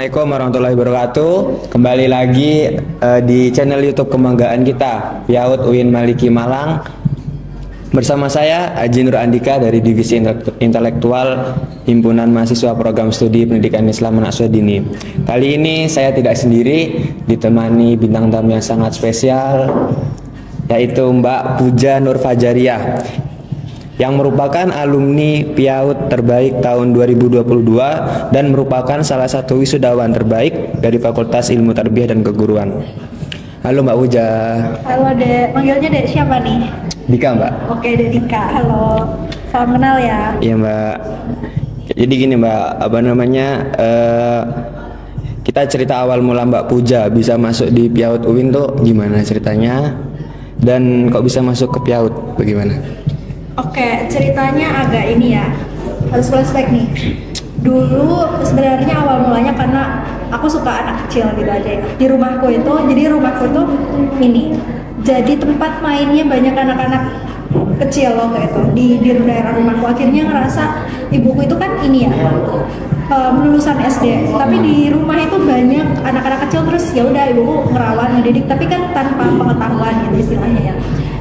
Assalamualaikum warahmatullahi wabarakatuh. Kembali lagi di channel YouTube kebanggaan kita, PIAUD UIN Maliki Malang. Bersama saya Haji Nur Andika dari Divisi Intelektual Himpunan Mahasiswa Program Studi Pendidikan Islam Anak Dini. Kali ini saya tidak sendiri, ditemani bintang tamu yang sangat spesial, yaitu Mbak Puja Nur Fajariah, yang merupakan alumni PIAUD terbaik tahun 2022 dan merupakan salah satu wisudawan terbaik dari Fakultas Ilmu Tarbiyah dan Keguruan. Halo Mbak Puja. Halo Dek, manggilnya Dek siapa nih? Dika Mbak. Oke Dek Dika, halo. Salam kenal ya. Iya Mbak. Jadi gini Mbak, kita cerita awal mula Mbak Puja bisa masuk di PIAUD UIN tuh gimana ceritanya? Dan kok bisa masuk ke PIAUD, bagaimana? Oke, ceritanya agak ini ya, harus flashback nih. Dulu sebenarnya awal mulanya karena aku suka anak kecil gitu aja ya. Di rumahku itu, jadi rumahku itu ini, jadi tempat mainnya banyak anak-anak kecil loh kayak itu di daerah rumahku. Akhirnya ngerasa ibuku itu kan ini ya, lulusan SD, tapi di rumah itu banyak anak-anak kecil, terus ya udah ibuku ngerawat, ngedidik, tapi kan tanpa pengetahuan gitu istilahnya ya.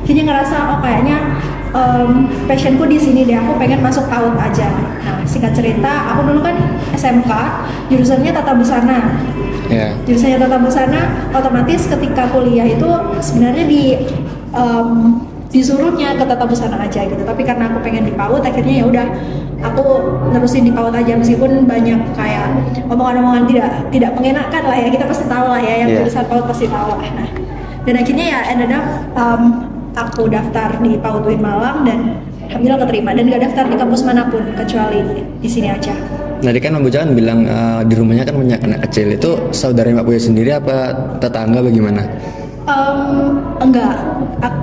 Jadi ngerasa oh kayaknya passionku di sini deh, aku pengen masuk PAUD aja. Nah, singkat cerita, aku dulu kan SMK, jurusannya tata busana. Yeah. Jurusannya tata busana, otomatis ketika kuliah itu sebenarnya disuruhnya ke tata busana aja gitu. Tapi karena aku pengen di PAUD, akhirnya ya udah aku nerusin di PAUD aja, meskipun banyak kayak omongan-omongan tidak mengenakan lah ya, kita pasti tahu lah ya, yang jurusan PAUD pasti tahu lah. Nah, dan akhirnya ya ended up aku daftar di PAUD UIN Malang dan alhamdulillah keterima, dan gak daftar di kampus manapun kecuali di sini aja. Tadi kan Mbak Puja bilang di rumahnya kan banyak anak kecil, itu saudara Mbak Puja sendiri apa tetangga bagaimana? Enggak,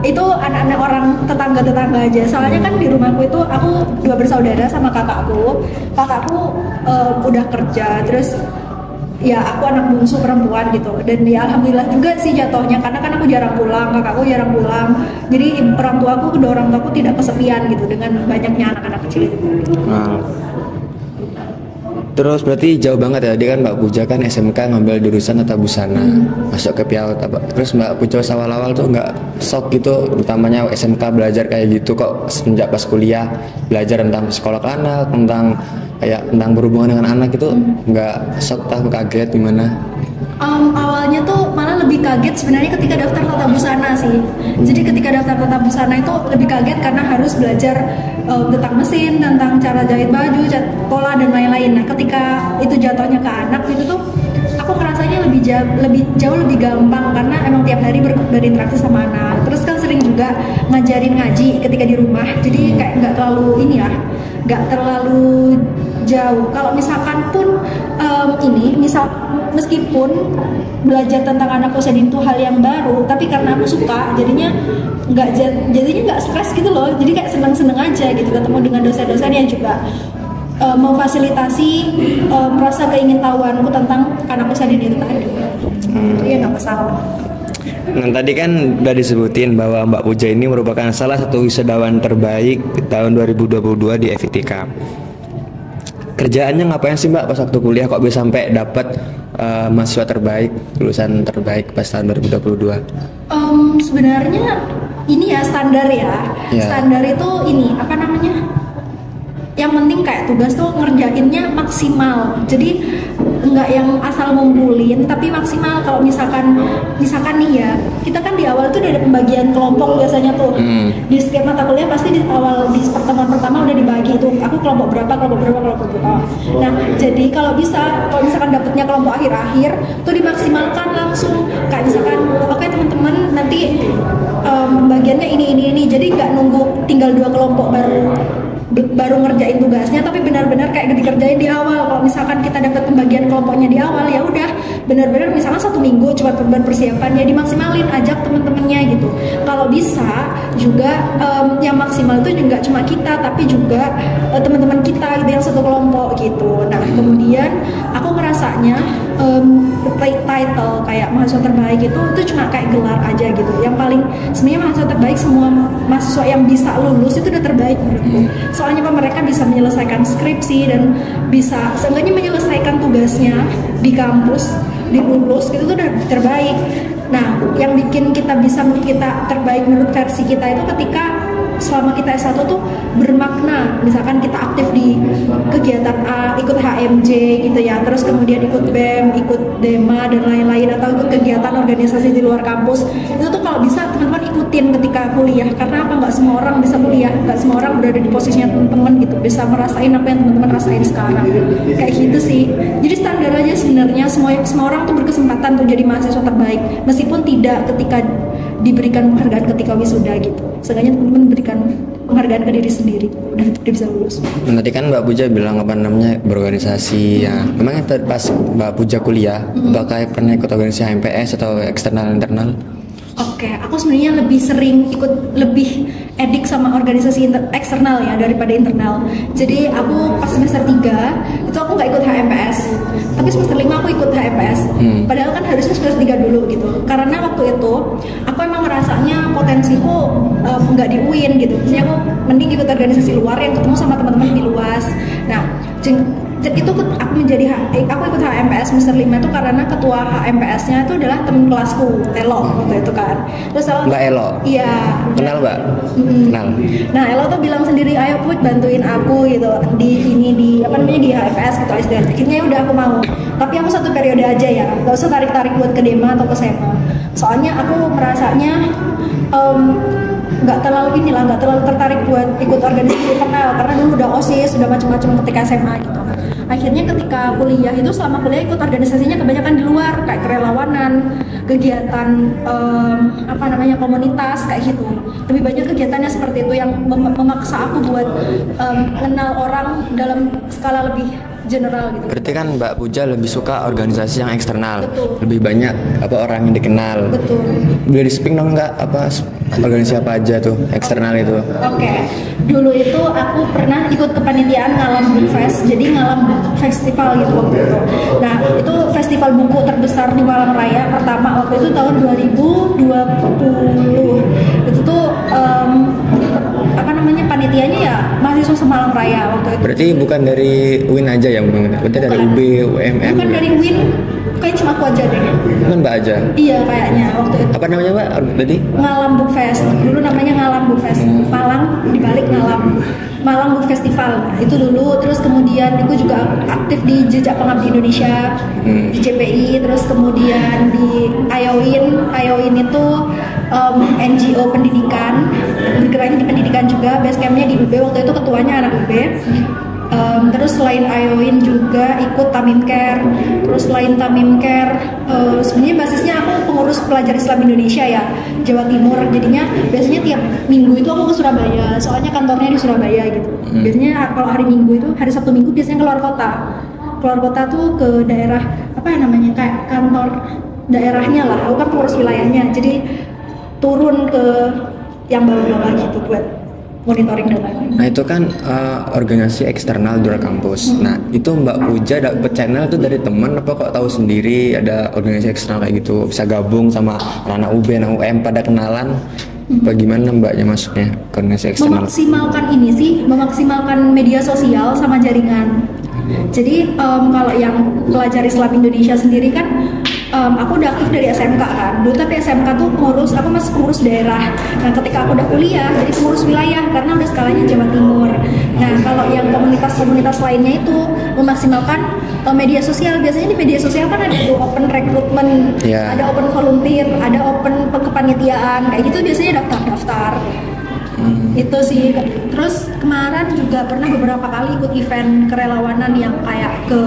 itu anak-anak orang tetangga aja. Soalnya kan di rumahku itu aku 2 bersaudara sama kakakku. Kakakku udah kerja, terus ya aku anak bungsu perempuan gitu, dan ya alhamdulillah juga sih jatuhnya, karena kan aku jarang pulang, kakakku jarang pulang, jadi kedua orang tuaku tidak kesepian gitu dengan banyaknya anak-anak kecil itu. Terus berarti jauh banget ya, dia kan Mbak Puja kan SMK ngambil jurusan tata busana, masuk ke PIAUD apa. Terus Mbak Puja awal-awal tuh nggak shock gitu, utamanya SMK belajar kayak gitu, kok semenjak pas kuliah belajar tentang sekolah anak, tentang berhubungan dengan anak itu nggak shock, takut kaget gimana? Awalnya tuh malah lebih kaget sebenarnya ketika daftar tata busana sih. Jadi ketika daftar tata busana itu lebih kaget karena harus belajar tentang mesin, tentang cara jahit baju, pola dan lain-lain. Nah, ketika itu jatuhnya ke anak itu tuh aku ngerasanya jauh lebih gampang, karena emang tiap hari berinteraksi sama anak. Terus kan sering juga ngajarin ngaji ketika di rumah. Jadi kayak nggak terlalu nggak terlalu jauh. Kalau misalkan pun meskipun belajar tentang anak usia dini itu hal yang baru, tapi karena aku suka, jadinya nggak stres gitu loh. Jadi kayak seneng aja gitu, ketemu dengan dosen-dosen yang juga memfasilitasi rasa keingintahuanku tentang anak usia dini itu tadi. Jadi ya nggak masalah. Nah, tadi kan udah disebutin bahwa Mbak Puja ini merupakan salah satu wisudawan terbaik tahun 2022 di FITK. Kerjaannya ngapain sih Mbak pas waktu kuliah kok bisa sampai dapat mahasiswa terbaik, lulusan terbaik pas tahun 2022? Sebenarnya ini ya standar ya. Standar itu ini apa namanya? Yang penting kayak tugas tuh ngerjainnya maksimal. Jadi enggak yang asal ngumpulin, tapi maksimal. Kalau misalkan nih ya, kita kan di awal tuh ada pembagian kelompok biasanya tuh. Di setiap mata kuliah pasti di awal di pertemuan pertama udah dibagi itu. Aku kelompok berapa. Nah, jadi kalau misalkan dapetnya kelompok akhir-akhir tuh dimaksimalkan langsung. Kayak misalkan, oke teman-teman nanti bagiannya ini. Jadi nggak nunggu tinggal 2 kelompok baru ngerjain tugasnya, tapi benar-benar kayak dikerjain di awal. Kalau misalkan kita dapat pembagian kelompoknya di awal, ya udah benar-benar misalnya 1 minggu cuma persiapan, ya dimaksimalin, ajak teman-temannya gitu. Kalau bisa juga yang maksimal itu juga cuma kita, tapi juga teman-teman kita gitu yang satu kelompok gitu. Nah, kemudian aku ngerasanya title kayak mahasiswa terbaik itu cuma kayak gelar aja gitu. Yang paling sebenarnya mahasiswa terbaik, semua mahasiswa yang bisa lulus itu udah terbaik menurutku. Soalnya mereka bisa menyelesaikan skripsi dan bisa seenggaknya menyelesaikan tugasnya di kampus, di lulus itu tuh udah terbaik. Nah, yang bikin kita bisa menurut kita terbaik menurut versi kita itu ketika selama kita S1 tuh bermakna. Misalkan kita aktif di kegiatan A, ikut HMJ gitu ya, terus kemudian ikut BEM, ikut DEMA dan lain-lain, atau ikut kegiatan organisasi di luar kampus. Itu tuh kalau bisa teman-teman ikutin ketika kuliah. Karena apa? Nggak semua orang bisa kuliah, nggak semua orang berada di posisinya teman-teman gitu, bisa merasain apa yang teman-teman rasain sekarang. Kayak gitu sih. Jadi standar aja sebenarnya, semua orang tuh berkesempatan untuk jadi mahasiswa terbaik, meskipun tidak ketika diberikan penghargaan ketika wisuda gitu. Seenggaknya teman-teman berikan penghargaan ke diri sendiri dan dia bisa lulus. Tadi kan Mbak Puja bilang apa namanya berorganisasi ya. Memang pas Mbak Puja kuliah, apakah pernah ikut organisasi HMPS atau eksternal internal? Oke, aku sebenarnya lebih edik sama organisasi eksternal ya daripada internal. Jadi aku pas semester 3 itu aku nggak ikut HMPS, tapi semester 5 aku ikut HMPS. Padahal kan harusnya semester 3 dulu gitu. Karena waktu itu aku emang ngerasanya potensiku nggak di UIN gitu. Jadi aku mending ikut organisasi luar yang ketemu sama teman-teman lebih luas. Nah, itu aku ikut HMPS semester 5 itu karena ketua HMPS-nya itu adalah teman kelasku, Elo waktu itu kan. Terus Mbak Elo? Iya. Kenal Mbak? Kenal. Nah, Elo tuh bilang sendiri, ayo Put bantuin aku gitu di HMPS gitu. Akhirnya udah aku mau. Tapi aku 1 periode aja ya, gak usah tarik-tarik buat ke DEMA atau ke SEMA. Soalnya aku merasanya nggak terlalu tertarik buat ikut organisasi internal karena dulu udah OSIS, udah macam-macam ketika SMA gitu. Akhirnya ketika kuliah itu selama kuliah ikut organisasinya kebanyakan di luar, kayak kerelawanan, kegiatan komunitas kayak gitu. Lebih banyak kegiatannya seperti itu yang memaksa aku buat kenal orang dalam skala lebih general gitu. Berarti kan Mbak Puja lebih suka organisasi yang eksternal. Betul. Lebih banyak orang yang dikenal. Betul. Boleh di-speak dong nggak organisasi apa aja tuh eksternal itu? Oke. Dulu itu aku pernah ikut kepanitiaan Ngalam Book Fest. Jadi Ngalam Book Festival gitu waktu itu. Nah, itu festival buku terbesar di Malang Raya pertama waktu itu tahun 2020. Itu tuh panitianya ya mahasiswa Semalang Raya waktu itu. Berarti bukan dari UIN aja ya, berarti dari UB, UMM. Bukan dari UIN, kayak cuma aku aja deh. Kan Mbak aja? Iya kayaknya waktu itu. Apa namanya Mbak tadi? Ngalam Book Fest. Dulu namanya Ngalam Book Fest. Malang dibalik Ngalam. Malang Book Festival. Nah, itu dulu. Terus kemudian aku juga aktif di Jejak Pengabdi Indonesia, di CPI. Terus kemudian di IOIN. IOIN itu NGO pendidikan, bergeraknya di pendidikan juga. Basecampnya di UB, waktu itu ketuanya anak UB. Terus selain IOIN juga ikut Tamimcare. Terus selain Tamimcare, sebenarnya basisnya aku pengurus pelajar Islam Indonesia ya, Jawa Timur. Jadinya biasanya tiap minggu itu aku ke Surabaya, soalnya kantornya di Surabaya gitu. Biasanya kalau hari Minggu itu, hari Sabtu Minggu biasanya keluar kota. Keluar kota tuh ke daerah kayak kantor daerahnya lah. Aku kan pengurus wilayahnya, jadi turun ke yang bawah-bawah gitu buat monitoring dan lain-lain. Nah itu kan organisasi eksternal di luar kampus. Nah itu Mbak Puja dapet channel itu dari teman apa kok tahu sendiri ada organisasi eksternal kayak gitu, bisa gabung sama anak UB, anak UM pada kenalan? Bagaimana Mbaknya masuknya ke organisasi eksternal? Memaksimalkan media sosial sama jaringan. Jadi kalau yang pelajar Islam Indonesia sendiri kan aku udah aktif dari SMK kan. Dulu tapi SMK tuh aku masih pengurus daerah. Nah ketika aku udah kuliah jadi pengurus wilayah karena udah skalanya Jawa Timur. Nah kalau yang komunitas-komunitas lainnya itu memaksimalkan media sosial. Biasanya di media sosial kan ada tuh open recruitment, ada open volunteer, ada open kepanitiaan kayak gitu, biasanya daftar-daftar. Itu sih. Terus kemarin juga pernah beberapa kali ikut event kerelawanan yang kayak ke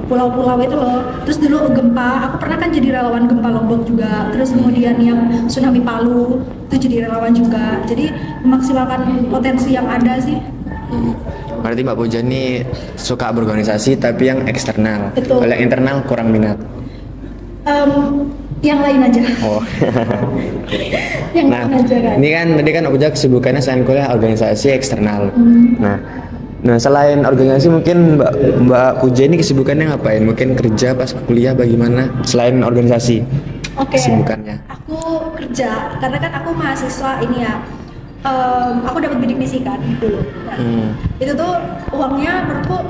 pulau-pulau itu loh. Terus dulu gempa, aku pernah kan jadi relawan gempa Lombok juga. Terus kemudian yang tsunami Palu itu jadi relawan juga. Jadi memaksimalkan potensi yang ada sih. Berarti Mbak Puja ini suka berorganisasi tapi yang eksternal. Betul. Kalau yang internal kurang minat. Yang lain aja. Oh. Yang lain aja kan. Ini kan tadi kan Puja kesibukannya selain kuliah organisasi eksternal. Nah selain organisasi mungkin Mbak Puja ini kesibukannya ngapain? Mungkin kerja pas kuliah bagaimana? Selain organisasi. Kesibukannya. Aku kerja karena kan aku mahasiswa ini ya. Aku dapat bidik misi kan dulu. Nah, itu tuh uangnya menurutku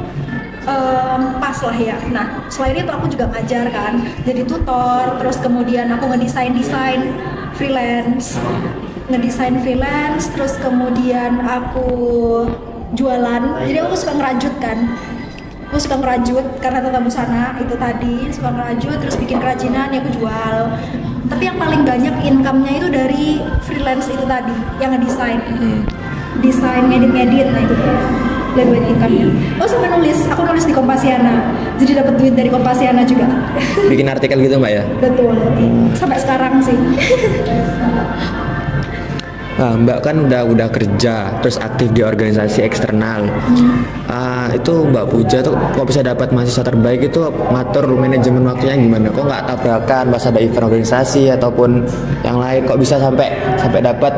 pas kelas lah ya. Nah selain itu aku juga ngajar kan, jadi tutor, terus kemudian aku ngedesain freelance, terus kemudian aku jualan. Jadi aku suka ngerajut kan, aku suka ngerajut karena tata busana itu tadi, suka ngerajut terus bikin kerajinan yang aku jual. Tapi yang paling banyak income-nya itu dari freelance itu tadi, yang ngedesain, desain, ngedit, nah itu dari banyak income-nya. Oh sama aku nulis di Kompasiana, jadi dapat duit dari Kompasiana juga. Bikin artikel gitu mbak ya? Betul, sampai sekarang sih. Nah, Mbak kan udah kerja, terus aktif di organisasi eksternal. Itu Mbak Puja tuh kok bisa dapat mahasiswa terbaik itu ngatur manajemen waktunya gimana? Kok nggak tabrakan pas ada event organisasi ataupun yang lain? Kok bisa sampai dapat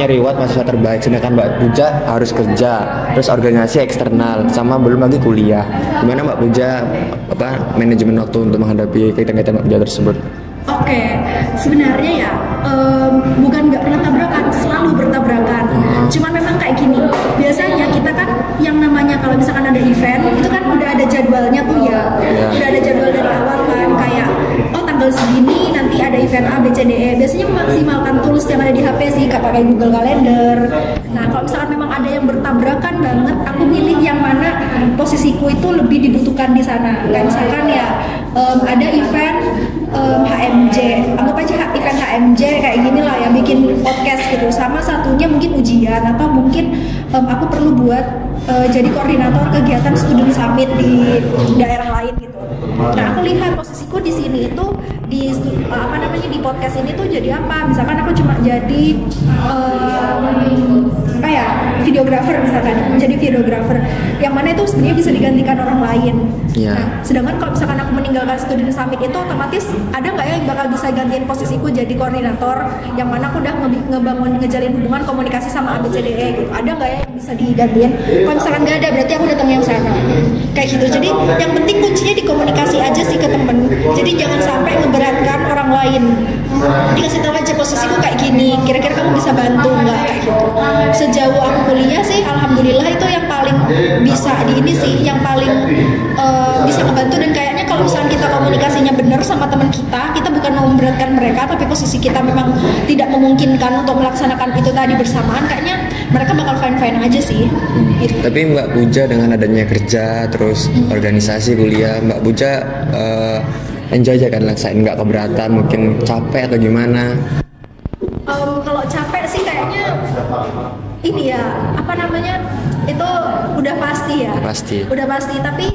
reward mahasiswa terbaik? Sedangkan Mbak Puja harus kerja, terus organisasi eksternal, sama belum lagi kuliah. Gimana Mbak Puja manajemen waktu untuk menghadapi kegiatan Mbak Puja tersebut? Oke, sebenarnya ya bukan nggak pernah tabrakan, selalu bertabrakan. Cuman memang kayak gini, biasanya kita kan yang namanya kalau misalkan ada event itu kan udah ada jadwalnya tuh ya, udah ada jadwal dari awal kan, kayak tanggal segini nanti ada event A, B, C, D, E. Biasanya memaksimalkan tools yang ada di HP sih, kayak pakai Google Calendar. Nah kalau misalkan memang ada yang bertabrakan banget, aku milih yang mana posisiku itu lebih dibutuhkan di sana. Kayak misalkan ya ada event HMJ, anggap aja event HMJ kayak gini lah ya, bikin podcast gitu. Sama satunya mungkin ujian, atau mungkin aku perlu buat jadi koordinator kegiatan student summit di daerah lain gitu. Nah aku lihat posisiku di sini itu di di podcast ini tuh jadi apa? Misalkan aku cuma jadi videographer misalkan, jadi videographer yang mana itu sebenarnya bisa digantikan orang lain. Nah, sedangkan kalau misalkan aku meninggalkan student summit itu otomatis ada nggak ya yang bakal bisa gantiin posisiku jadi koordinator yang mana aku udah ngejalin hubungan komunikasi sama ABCDE gitu. Ada nggak ya yang bisa digantiin? Kalau misalkan nggak ada, berarti aku datang yang sana kayak gitu. Jadi yang penting kuncinya di komunikasi aja sih ke temen. Jadi jangan sampai ngeberatkan orang lain. Dikasih tahu aja posisiku kayak gini, kira-kira kamu bisa bantu nggak kayak gitu. Sejauh aku kuliah sih alhamdulillah itu yang paling bisa yang paling bisa ngebantu. Dan kayaknya kalau misalnya kita komunikasinya benar sama teman kita bukan mau memberatkan mereka, tapi posisi kita memang tidak memungkinkan untuk melaksanakan itu tadi bersamaan, kayaknya mereka bakal fine-fine aja sih gitu. Tapi Mbak Puja dengan adanya kerja terus organisasi kuliah, Mbak Puja enjoy aja kan laksain, nggak keberatan, mungkin capek atau gimana? Kalau capek sih kayaknya ini ya itu udah pasti ya, udah pasti, tapi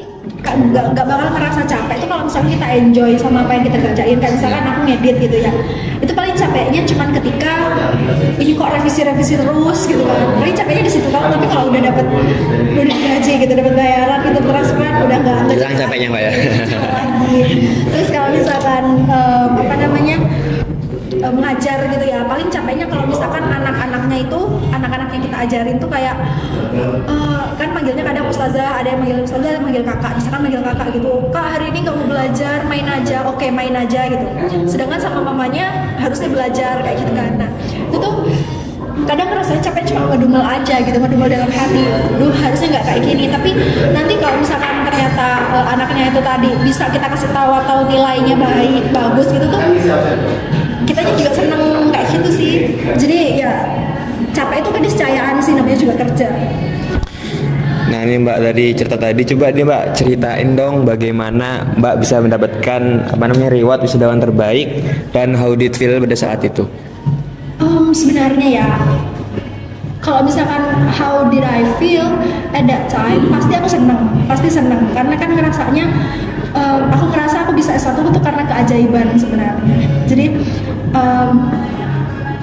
nggak bakal ngerasa capek itu kalau misalnya kita enjoy sama apa yang kita kerjain. Kayak misalkan aku ngedit gitu ya, itu paling capeknya cuman ketika ini kok revisi terus gitu kan, paling capeknya di situ kan. Tapi kalau udah digaji gitu, dapat bayaran gitu, transferan, udah nggak hilang capeknya Mbak ya. Terus kalau misalkan mengajar gitu ya, paling capeknya kalau misalkan anak-anak yang kita ajarin tuh kayak kan manggilnya kadang ustazah, ada yang manggil ustazah, ada yang manggil kakak. Misalkan manggil kakak gitu, kak hari ini nggak mau belajar, main aja. Oke, main aja gitu. Sedangkan sama mamanya harusnya belajar kayak gitu kan. Nah itu tuh kadang rasanya capek, cuma ngedumel aja gitu, ngedumel dalam hati, duh harusnya nggak kayak gini. Tapi nanti kalau misalkan ternyata anaknya itu tadi bisa kita kasih tahu atau nilainya bagus gitu tuh, kitanya juga seneng kayak gitu sih. Jadi ya capek itu keniscayaan sih, namanya juga kerja. Nah ini Mbak, dari cerita tadi, coba nih Mbak ceritain dong bagaimana Mbak bisa mendapatkan reward wisudawan terbaik, dan how did feel pada saat itu? Sebenarnya ya, kalau misalkan how did I feel at that time, pasti aku seneng karena kan ngerasanya aku ngerasa aku bisa S1 itu karena keajaiban sebenarnya. Jadi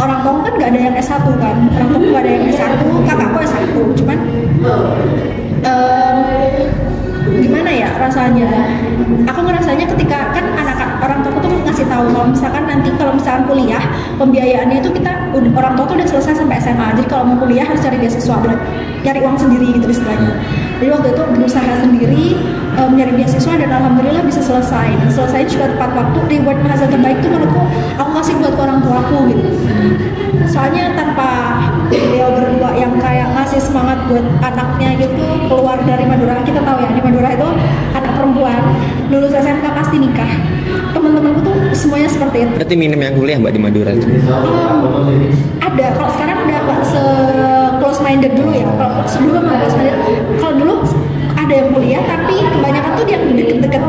orang tua kan nggak ada yang S1 kan, orang tua nggak ada yang S1, kakakku S1, cuman gimana ya rasanya, aku ngerasanya ketika kan orang tua tuh ngasih tahu kalau misalkan kuliah pembiayaannya itu orang tua tuh udah selesai sampai SMA, jadi kalau mau kuliah harus cari beasiswa, cari uang sendiri gitu istilahnya. Jadi waktu itu berusaha sendiri mencari beasiswa, dan alhamdulillah bisa selesai juga tepat waktu. Reward mahasiswa terbaik tuh menurutku aku kasih buat ke orang tua aku gitu. Soalnya tanpa beliau berdua yang kayak ngasih semangat buat anaknya gitu keluar dari Madura, kita tahu ya di Madura itu anak perempuan lulus SMK pasti nikah. Teman-temanku tuh semuanya seperti itu. Berarti minim yang kuliah Mbak di Madura itu? Ada, kalau sekarang udah nggak se close minded dulu ya. Kalau sebelum mah close minded, kalau dulu ada yang kuliah tapi kebanyakan tuh dia deket-deket.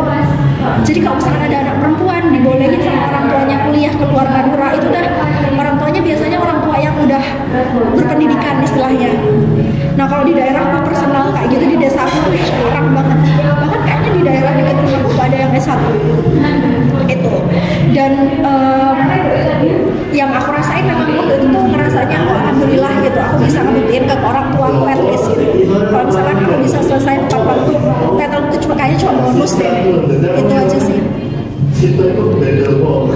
Jadi kalau misalkan ada anak perempuan dibolehin sama orang tuanya kuliah ke luar Madura, itu udah orang tuanya biasanya orang tua yang udah berpendidikan istilahnya. Nah kalau di daerah personal kayak gitu, di desa aku jarang banget. Bahkan kayaknya di daerah dekat rumahku gak ada yang S1 itu. Dan yang aku rasain memang waktu itu tuh ngerasanya oh, alhamdulillah gitu, aku bisa ngebuktiin ke orang tua aku at least gitu. Kalau misalkan aku bisa selesai tepat waktu, itu kayaknya cuma bonus deh. Itu aja sih.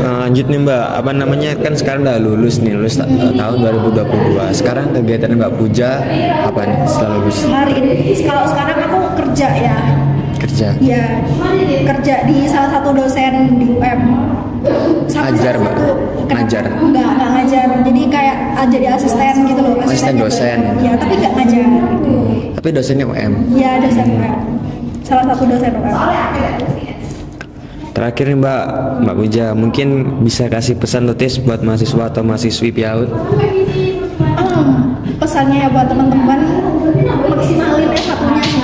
Lanjut nih Mbak, apa namanya, kan sekarang udah lulus tahun 2022. Sekarang kegiatan Mbak Puja apa nih setelah lulus? Hari ini, kalau sekarang aku kerja ya. Kerja? Ya, kerja di salah satu dosen di UM. Ngajar Mbak? Ngajar? Enggak ngajar, jadi kayak jadi asisten gitu loh. Asisten dosen? Ya, tapi nggak ngajar. Tapi dosennya UM? Ya, dosen UM. Salah satu dosen UM. Terakhir nih Mbak Puja, mungkin bisa kasih pesan notis buat mahasiswa atau mahasiswi PIAUD? Pesannya ya buat teman-teman, maksimalin S1-nya sih,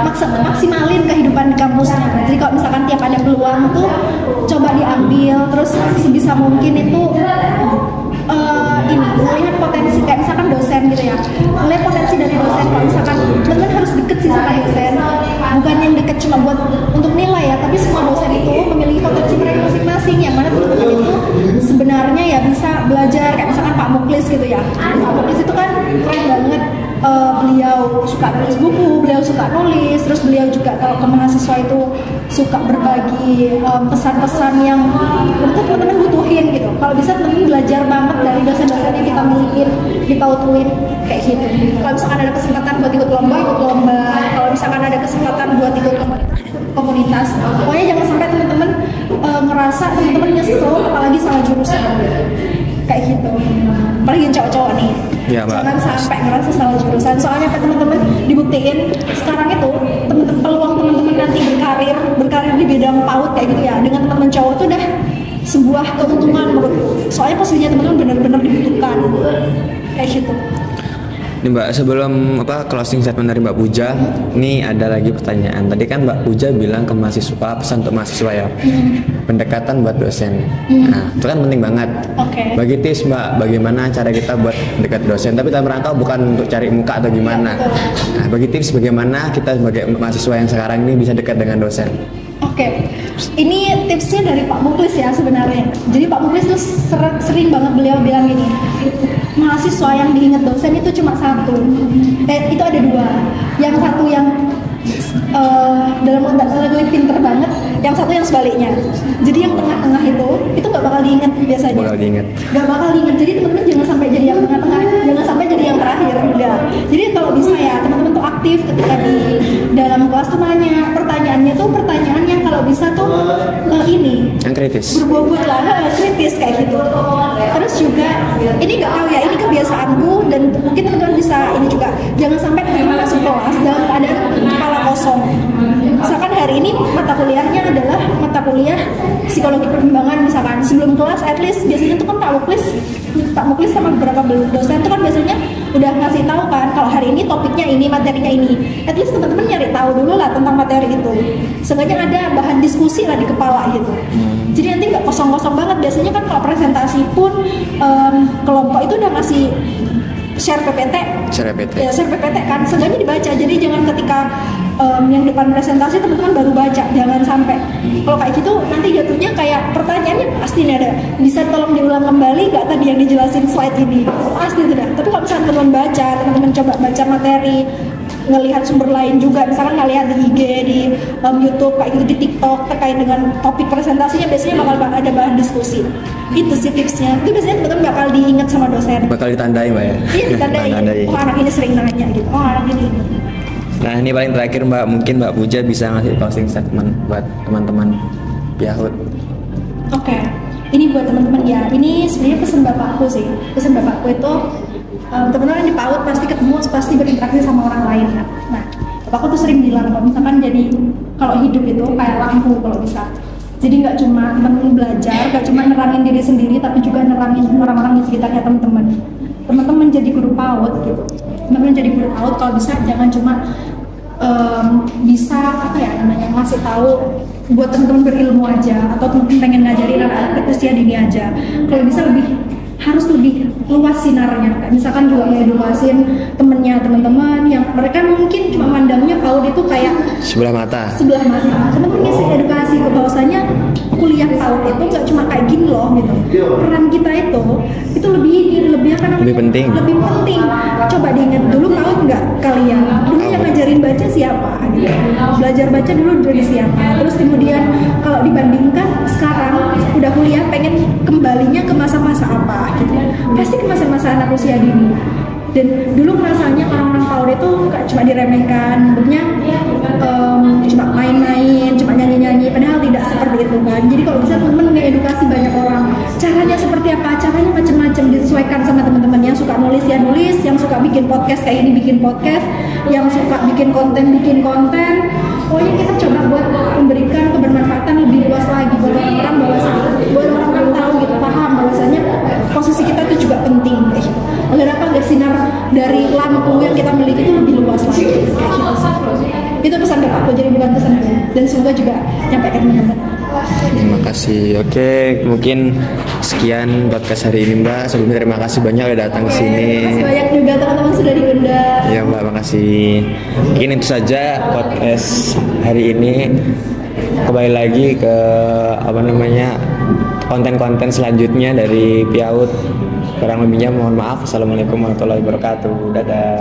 maksudnya maksimalin kehidupan di kampusnya. Jadi kalau misalkan tiap ada peluang tuh coba diambil, terus sebisa mungkin itu melihat potensi, kayak misalkan dosen gitu ya, melihat potensi dari dosen. Kalau misalkan teman-teman harus deket sih sama dosen, bukan yang deket cuma buat untuk nilai ya, tapi semua dosen itu memiliki potensi mereka masing-masing, yang mana teman-teman itu sebenarnya ya bisa belajar. Kayak misalkan Pak Muklis gitu ya, Pak Muklis itu kan keren banget. Beliau suka nulis buku, beliau suka nulis, terus beliau juga kalau ke mahasiswa itu suka berbagi pesan-pesan yang menurut teman-teman butuhin gitu. Kalau bisa teman-teman belajar banget dari dosen-dosen yang kita milikin, kita utuhin kayak gitu. Kalau misalkan ada kesempatan buat ikut lomba, ikut lomba. Kalau misalkan ada kesempatan buat ikut komunitas, pokoknya jangan sampai teman-teman ngerasa teman-teman nyesel apalagi salah jurusan kayak gitu. Apalagi yang cowok-cowok nih. Ya, jangan sampai ngerasa salah jurusan. Soalnya teman-teman dibuktiin sekarang itu peluang teman-teman nanti berkarir di bidang PAUD kayak gitu ya, dengan teman-teman cowok tuh udah sebuah keuntungan menurutku. Soalnya posisinya teman-teman benar-benar dibutuhkan kayak gitu. Nih Mbak, sebelum closing statement dari Mbak Puja, ini ada lagi pertanyaan. Tadi kan Mbak Puja bilang ke mahasiswa, pesan untuk mahasiswa ya, pendekatan buat dosen. Nah, itu kan penting banget. Bagi tips Mbak, bagaimana cara kita buat dekat dosen, tapi dalam rangka bukan untuk cari muka atau gimana. Nah, bagi tips bagaimana kita sebagai mahasiswa yang sekarang ini bisa dekat dengan dosen. Ini tipsnya dari Pak Muklis ya sebenarnya. Jadi Pak Muklis tuh sering banget beliau bilang gini, mahasiswa yang diingat dosen itu cuma satu. Itu ada dua. Yang satu yang dalam konteks pinter banget, yang satu yang sebaliknya. Jadi yang tengah-tengah itu nggak bakal diingat biasanya. Nggak bakal diingat. Jadi teman-teman jangan sampai jadi yang tengah-tengah, jangan sampai jadi yang terakhir. Enggak. Jadi kalau bisa ya teman-teman tuh aktif ketika di dalam kelas tuh nanya, pertanyaannya tuh pertanyaan yang kalau bisa tuh yang kritis. Berbobot lah, kritis kayak gitu. Terus juga ini nggak tahu ya, ini kebiasaanku dan mungkin teman-teman bisa ini juga, jangan sampai teman-teman masuk kelas dalam keadaan kepala kosong. Misalkan hari ini mata kuliahnya adalah mata kuliah psikologi perkembangan misalkan, sebelum kelas at least biasanya tuh kan Pak Muklis sama beberapa dosen tuh kan biasanya udah ngasih tahu kan kalau hari ini topiknya ini, materinya ini. At least teman-teman nyari tahu dulu lah tentang materi itu. Seenggaknya ada bahan diskusi lah di kepala gitu. Jadi nanti nggak kosong-kosong banget. Biasanya kan kalau presentasi pun kelompok itu udah ngasih share PPT kan, seenggaknya dibaca. Jadi jangan ketika yang depan presentasi teman-teman baru baca, jangan sampai. Kalau kayak gitu nanti jatuhnya kayak pertanyaannya pasti ada, bisa tolong diulang kembali nggak tadi yang dijelasin slide ini, pasti tidak. Tapi kalau misalnya teman-teman baca, teman-teman coba baca materi, ngelihat sumber lain juga, misalkan ngelihat di IG, di YouTube kayak gitu, di TikTok terkait dengan topik presentasinya, biasanya bakal ada bahan diskusi. Itu sih tipsnya. Itu biasanya teman-teman bakal diingat sama dosen. Bakal ditandai Mbak ya? Iya, ditandai. Oh anak ini sering nanya gitu. Oh anak ini. Nah ini paling terakhir Mbak, mungkin Mbak Puja bisa ngasih closing statement buat teman-teman PIAUD. Ini buat teman-teman ya. Ini sebenarnya pesan bapakku sih. Pesan bapakku itu teman-teman di PAUD pasti ketemu, pasti berinteraksi sama orang lain kan. Nah, bapakku tuh sering bilang kalau misalkan jadi kalau hidup itu kayak lampu kalau bisa. Jadi nggak cuma teman belajar, nggak cuma nerangin diri sendiri, tapi juga nerangin orang-orang di sekitarnya teman-teman. Teman-teman jadi guru PAUD gitu. Teman-teman jadi guru PAUD kalau bisa jangan cuma bisa apa ya namanya ngasih tahu buat teman-teman berilmu aja atau teman-teman pengen ngajarin anak usia dini aja. Kalau bisa harus lebih luas sinarnya. Kayak misalkan juga ngeedukasin temennya teman-teman yang mereka mungkin cuma mandangnya PAUD itu kayak sebelah mata. Teman-teman ngasih edukasi ke bahwasanya kuliah PAUD itu nggak cuma kayak gini loh gitu. Peran kita itu lebih penting. Coba diingat dulu PAUD nggak kalian? Dulu yang ngajarin baca siapa? Gitu. Belajar baca dulu dari siapa? Terus kemudian kalau dibandingkan sekarang udah kuliah pengen kembalinya ke masa-masa apa? Gitu. Pasti ke masa-masa anak usia dini. Dan dulu rasanya orang-orang PAUD itu cuma diremehkan, bentuknya cuma main-main, cuma nyanyi-nyanyi, padahal tidak seperti itu kan. Jadi kalau bisa teman-teman mengedukasi banyak orang, caranya seperti apa? Caranya macam-macam, disesuaikan sama teman-teman yang suka nulis ya nulis, yang suka bikin podcast kayak ini bikin podcast, yang suka bikin konten. Pokoknya kita coba buat memberikan kebermanfaatan lebih luas lagi buat orang-orang buat orang-orang tahu gitu, paham bahwasanya posisi kita itu juga penting kayak gitu. Agar apa? Agar sinar dari lampu yang kita miliki itu lebih luas lagi kayak gitu. Itu pesan dari aku, jadi bukan pesan gue, dan semoga juga nyampe ke teman-teman. Terima kasih. Oke, mungkin sekian podcast hari ini Mbak. Sebelumnya terima kasih banyak udah datang ke sini. Terima kasih banyak juga teman-teman sudah diundang. Ya Mbak, makasih. Mungkin itu saja podcast hari ini. Kembali lagi ke konten-konten selanjutnya dari PIAUD. Kurang lebihnya mohon maaf. Assalamualaikum warahmatullahi wabarakatuh. Dadah.